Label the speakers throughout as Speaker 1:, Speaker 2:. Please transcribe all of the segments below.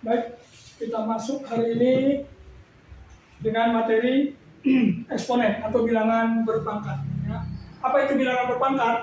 Speaker 1: Baik, kita masuk hari ini dengan materi eksponen atau bilangan berpangkat. Ya. Apa itu bilangan berpangkat?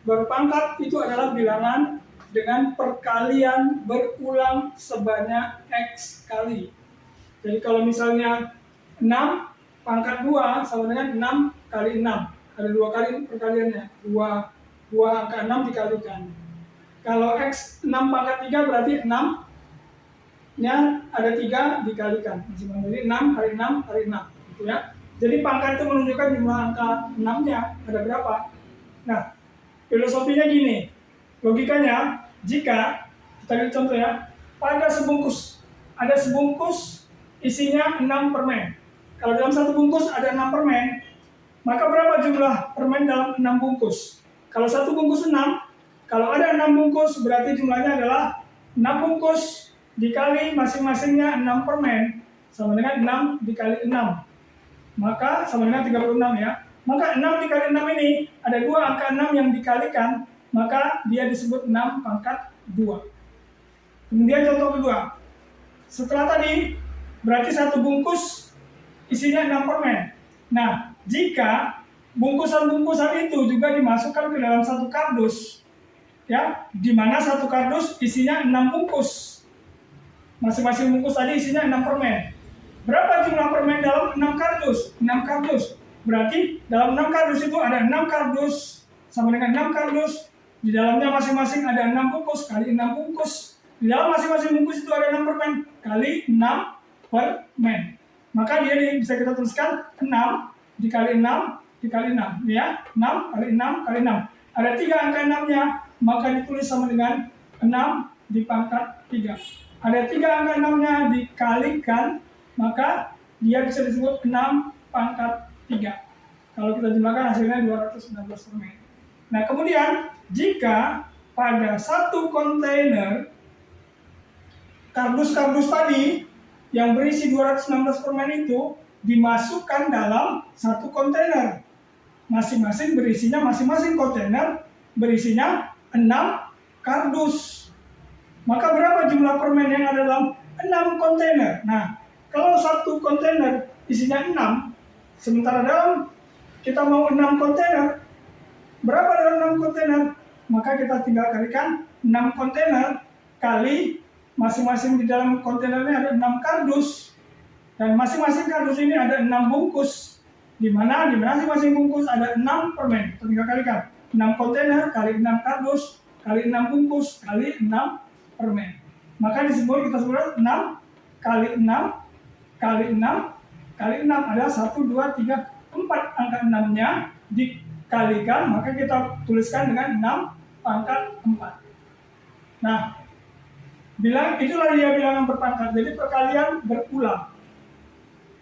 Speaker 1: Berpangkat itu adalah bilangan dengan perkalian berulang sebanyak X kali. Jadi kalau misalnya 6 pangkat 2 sama dengan 6 kali 6. Ada 2 kali perkaliannya. 2 angka 6 dikalikan. Kalau X 6 pangkat 3 berarti 6 nya ada 3 dikalikan. Jadi 6 kali 6 kali 6 gitu ya. Jadi pangkat itu menunjukkan jumlah angka 6-nya ada berapa. Nah, filosofinya gini. Logikanya, jika kita lihat contoh ya, pada sebungkus ada sebungkus isinya 6 permen. Kalau dalam satu bungkus ada 6 permen, maka berapa jumlah permen dalam 6 bungkus? Kalau satu bungkus 6, kalau ada 6 bungkus berarti jumlahnya adalah 6 bungkus dikali masing-masingnya 6 permen sama dengan 6 dikali 6, maka sama dengan 36 ya. Maka 6 dikali 6 ini ada 2 angka 6 yang dikalikan, maka dia disebut 6 pangkat 2. Kemudian contoh kedua, setelah tadi berarti satu bungkus isinya 6 permen. Nah, jika bungkusan-bungkusan itu juga dimasukkan ke dalam satu kardus, ya, di mana satu kardus isinya 6 bungkus. Masing-masing bungkus tadi isinya 6 permen. Berapa jumlah permen dalam 6 kardus? 6 kardus. Berarti dalam 6 kardus itu ada 6 kardus sama dengan 6 kardus. Di dalamnya masing-masing ada 6 bungkus kali 6 bungkus. Di dalam masing-masing bungkus itu ada 6 permen kali 6 permen. Maka dia bisa kita tuliskan 6 dikali 6 dikali 6. Ya, 6 kali 6 kali 6. Ada 3 angka 6-nya, maka ditulis sama dengan 6 di pangkat 3. Ada 3 angka 6-nya dikalikan, maka dia bisa disebut 6 pangkat 3. Kalau kita jumlahkan hasilnya 219 permen. Nah, kemudian jika pada satu kontainer kardus-kardus tadi yang berisi 216 permen itu dimasukkan dalam satu kontainer. Masing-masing berisinya, masing-masing kontainer berisinya 6 kardus. Maka berapa jumlah permen yang ada dalam 6 kontainer? Nah, kalau satu kontainer isinya 6, sementara dalam kita mau 6 kontainer, berapa dalam 6 kontainer? Maka kita tinggal kalikan 6 kontainer kali masing-masing di dalam kontainernya ada 6 kardus. Dan masing-masing kardus ini ada 6 bungkus. Di mana di masing-masing bungkus ada 6 permen. Kita tinggal kalikan 6 kontainer kali 6 kardus kali 6 bungkus kali 6 permen. Maka kita sebut 6 kali 6 kali 6 kali 6 adalah 1, 2, 3, 4 angka 6-nya dikalikan, maka kita tuliskan dengan 6 pangkat 4. Nah, itulah dia bilangan berpangkat. Jadi perkalian berulang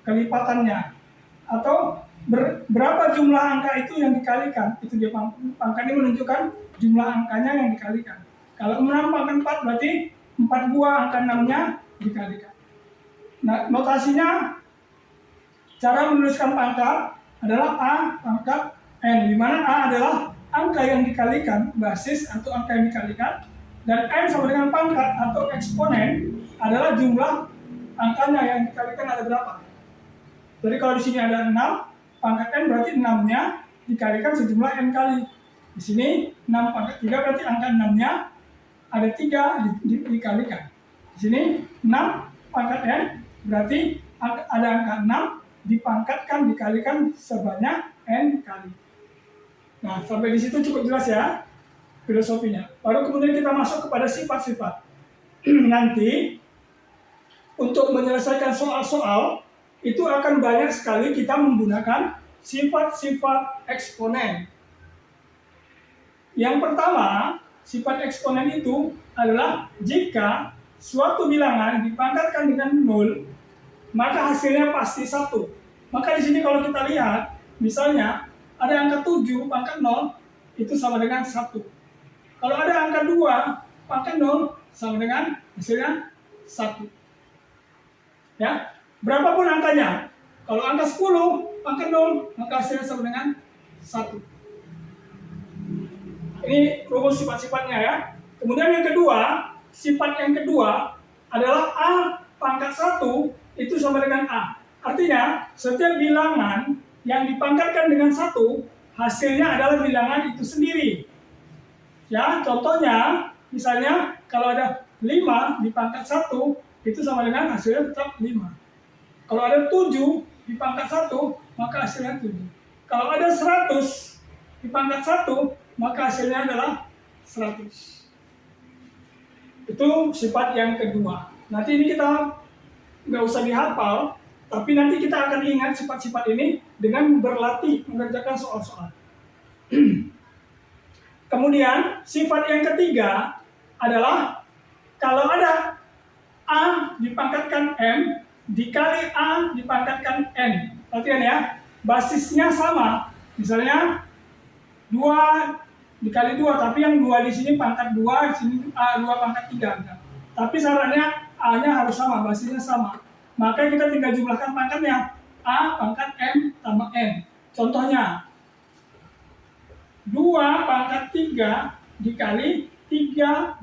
Speaker 1: kelipatannya, atau berapa jumlah angka itu yang dikalikan. Itu dia pangkat ini menunjukkan jumlah angkanya yang dikalikan. Kalau 6 pangkat 4 berarti 4 buah angka 6-nya dikalikan. Nah, notasinya, cara menuliskan pangkat adalah A pangkat N, di mana A adalah angka yang dikalikan, basis atau angka yang dikalikan, dan N sama dengan pangkat atau eksponen adalah jumlah angkanya yang dikalikan ada berapa. Jadi kalau di sini ada 6, pangkat N berarti 6-nya dikalikan sejumlah N kali. Di sini 6 pangkat 3 berarti angka 6-nya ada 3 dikalikan. Di sini 6 pangkat N berarti ada angka 6 dipangkatkan dikalikan sebanyak N kali. Nah, sampai di situ cukup jelas ya filosofinya. Baru kemudian kita masuk kepada sifat-sifat. Nanti untuk menyelesaikan soal-soal itu akan banyak sekali kita menggunakan sifat-sifat eksponen. Yang pertama, sifat eksponen itu adalah jika suatu bilangan dipangkatkan dengan 0, maka hasilnya pasti 1. Maka di sini kalau kita lihat, misalnya ada angka 7 pangkat 0 itu sama dengan 1. Kalau ada angka 2 pangkat 0 sama dengan hasilnya 1. Ya, berapapun angkanya. Kalau angka 10 pangkat 0, maka hasilnya sama dengan 1. Ini rumus sifat-sifatnya ya. Kemudian yang kedua, sifat yang kedua adalah A pangkat 1 itu sama dengan A. Artinya, setiap bilangan yang dipangkatkan dengan 1, hasilnya adalah bilangan itu sendiri. Ya, contohnya, misalnya kalau ada 5 dipangkat 1, itu sama dengan hasilnya tetap 5. Kalau ada 7 dipangkat 1, maka hasilnya 7. Kalau ada 100 dipangkat 1, maka hasilnya adalah 100. Itu sifat yang kedua. Nanti ini kita nggak usah dihafal, tapi nanti kita akan ingat sifat-sifat ini dengan berlatih mengerjakan soal-soal. Kemudian sifat yang ketiga adalah kalau ada A dipangkatkan M dikali A dipangkatkan N. Perhatikan ya, basisnya sama. Misalnya 2 dikali 2, tapi yang 2 di sini pangkat 2, di sini A 2 pangkat 3. Tapi syaratnya A-nya harus sama, basisnya sama. Maka kita tinggal jumlahkan pangkatnya. A pangkat M tambah N. Contohnya 2 pangkat 3 dikali 3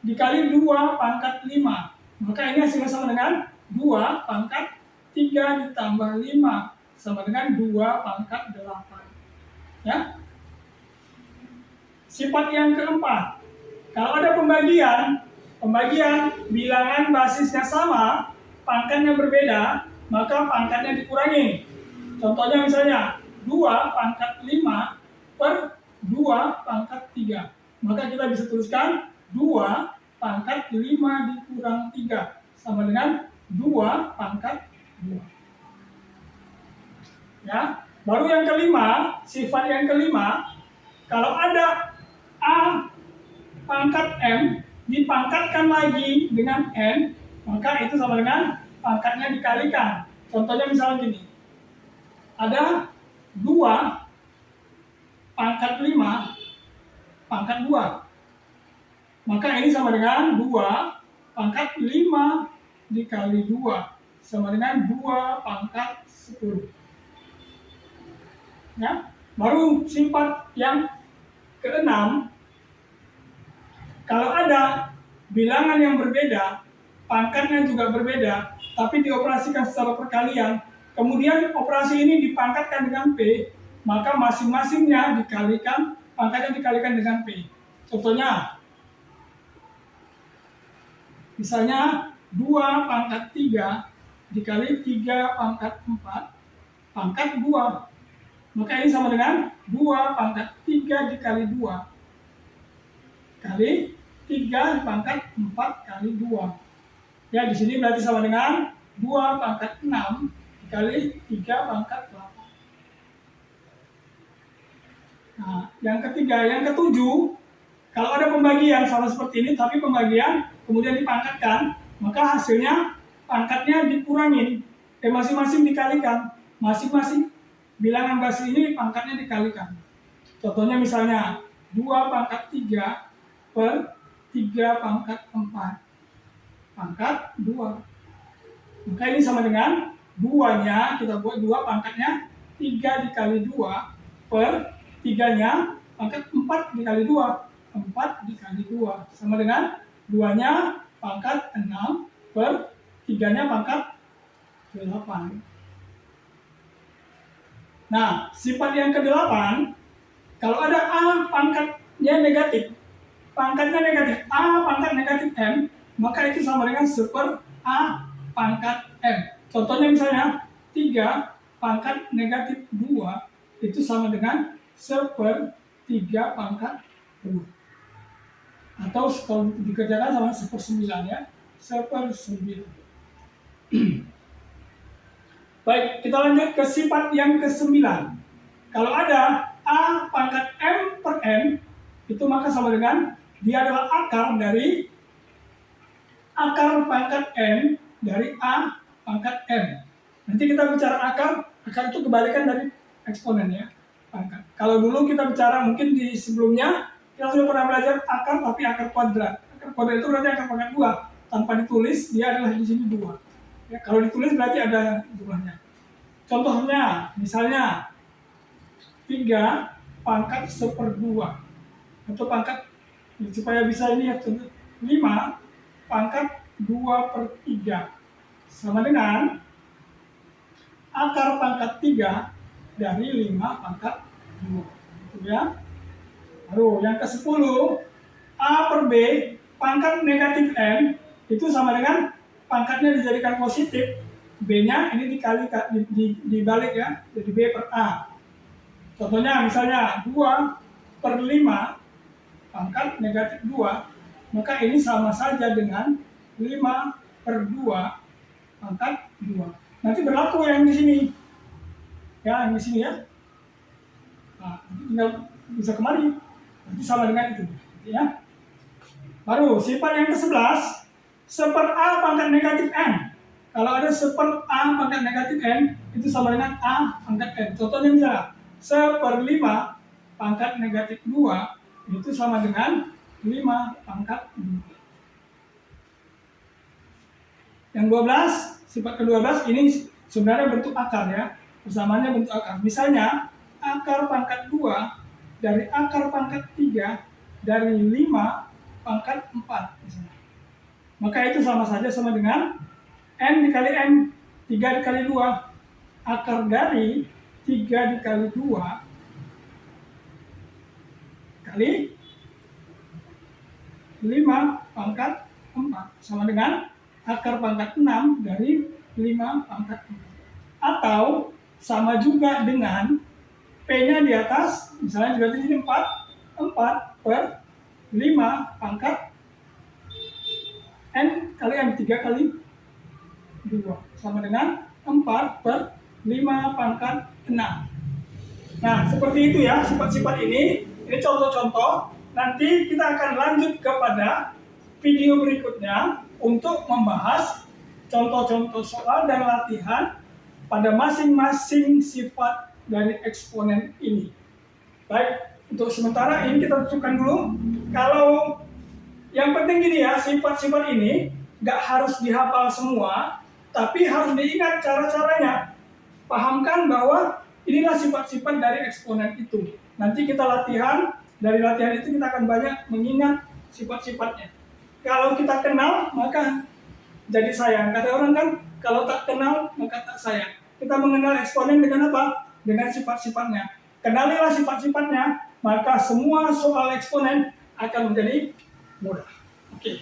Speaker 1: dikali 2 pangkat 5. Maka ini hasilnya sama dengan 2 pangkat 3 ditambah 5 sama dengan 2 pangkat 8. Ya. Sifat yang keempat, kalau ada pembagian bilangan basisnya sama, pangkatnya berbeda, maka pangkatnya dikurangi. Contohnya misalnya 2 pangkat 5 per 2 pangkat 3. Maka kita bisa tuliskan 2 pangkat 5 dikurang 3 sama dengan 2 pangkat 2. Ya, baru yang kelima, sifat yang kelima, kalau ada A pangkat M dipangkatkan lagi dengan N, maka itu sama dengan pangkatnya dikalikan. Contohnya misalnya gini, ada 2 pangkat 5 pangkat 2. Maka ini sama dengan 2 pangkat 5 dikali 2 sama dengan 2 pangkat 10. Ya, baru sifat yang keenam, kalau ada bilangan yang berbeda, pangkatnya juga berbeda, tapi dioperasikan secara perkalian, kemudian operasi ini dipangkatkan dengan P, maka masing-masingnya dikalikan, pangkatnya dikalikan dengan P. Contohnya, misalnya 2 pangkat 3 dikali 3 pangkat 4 pangkat 2. Maka ini sama dengan 2 pangkat 3 dikali 2 kali 3 dipangkat 4 kali 2. Ya, di sini berarti sama dengan 2 pangkat 6 dikali 3 pangkat 8. Nah, yang ketiga, yang ketujuh, kalau ada pembagian sama seperti ini, tapi pembagian kemudian dipangkatkan, maka hasilnya pangkatnya dikurangin, masing-masing dikalikan, masing-masing bilangan basis ini pangkatnya dikalikan. Contohnya misalnya 2 pangkat 3 per 3 pangkat 4 pangkat 2. Maka ini sama dengan 2-nya, kita buat 2 pangkatnya 3 dikali 2 per 3-nya pangkat 4 dikali 2. 4 dikali 2 sama dengan 2-nya pangkat 6 per 3-nya pangkat 8. Nah, sifat yang ke-8, kalau ada A pangkatnya negatif, A pangkat negatif M, maka itu sama dengan seper A pangkat M. Contohnya misalnya 3 pangkat negatif 2 itu sama dengan seper 3 pangkat 2. Atau kalau dikerjakan sama seper 9 ya, seper 9. Baik, kita lanjut ke sifat yang ke-9. Kalau ada A pangkat M per N, itu maka sama dengan dia adalah akar dari akar pangkat N dari A pangkat M. Nanti kita bicara akar itu kebalikan dari eksponen ya, pangkat. Kalau dulu kita bicara mungkin di sebelumnya, kita sudah pernah belajar akar tapi akar kuadrat. Akar kuadrat itu berarti akar pangkat 2. Tanpa ditulis, dia adalah di sini 2. Ya, kalau ditulis berarti ada jumlahnya. Contohnya, misalnya 3 pangkat 1/2 atau pangkat supaya bisa ini ya, 5 pangkat 2/3 sama dengan akar pangkat 3 dari 5 pangkat 2. Gitu ya. Lalu yang ke-10, A per B pangkat negatif N itu sama dengan pangkatnya dijadikan positif, B-nya ini dibalik ya, jadi B per A. Contohnya misalnya 2/5 pangkat negatif 2, maka ini sama saja dengan 5/2 pangkat 2. Nanti berlaku yang di sini. Ya, yang di sini ya. Nah, tinggal bisa kemari. Nanti sama dengan itu. Ya. Baru sifat yang ke-11, 1/A pangkat negatif N. Kalau ada 1/A pangkat negatif N, itu sama dengan A pangkat N. Contohnya misalnya, 1/5 pangkat negatif 2, itu sama dengan 5 pangkat 2. Yang 12, sifat ke-12 ini sebenarnya bentuk akar ya. Persamaannya bentuk akar. Misalnya, akar pangkat 2 dari akar pangkat 3 dari 5 pangkat 4 misalnya. Maka itu sama saja sama dengan N dikali N, 3 dikali 2. Akar dari 3 dikali 2 kali 5 pangkat 4 sama dengan akar pangkat 6 dari 5 pangkat 4. Atau sama juga dengan P-nya di atas, misalnya juga di sini 4/5 pangkat N kali N, 3 kali 2 sama dengan 4/5 pangkat 6. Nah, seperti itu ya sifat-sifat ini. Ini contoh-contoh. Nanti kita akan lanjut kepada video berikutnya untuk membahas contoh-contoh soal dan latihan pada masing-masing sifat dari eksponen ini. Baik, untuk sementara ini kita cukupkan dulu. Kalau yang penting gini ya, sifat-sifat ini nggak harus dihafal semua, tapi harus diingat cara-caranya. Pahamkan bahwa inilah sifat-sifat dari eksponen itu. Nanti kita latihan, dari latihan itu kita akan banyak mengingat sifat-sifatnya. Kalau kita kenal, maka jadi sayang. Kata orang kan, kalau tak kenal, maka tak sayang. Kita mengenal eksponen dengan apa? Dengan sifat-sifatnya. Kenalilah sifat-sifatnya, maka semua soal eksponen akan menjadi mudah. Oke.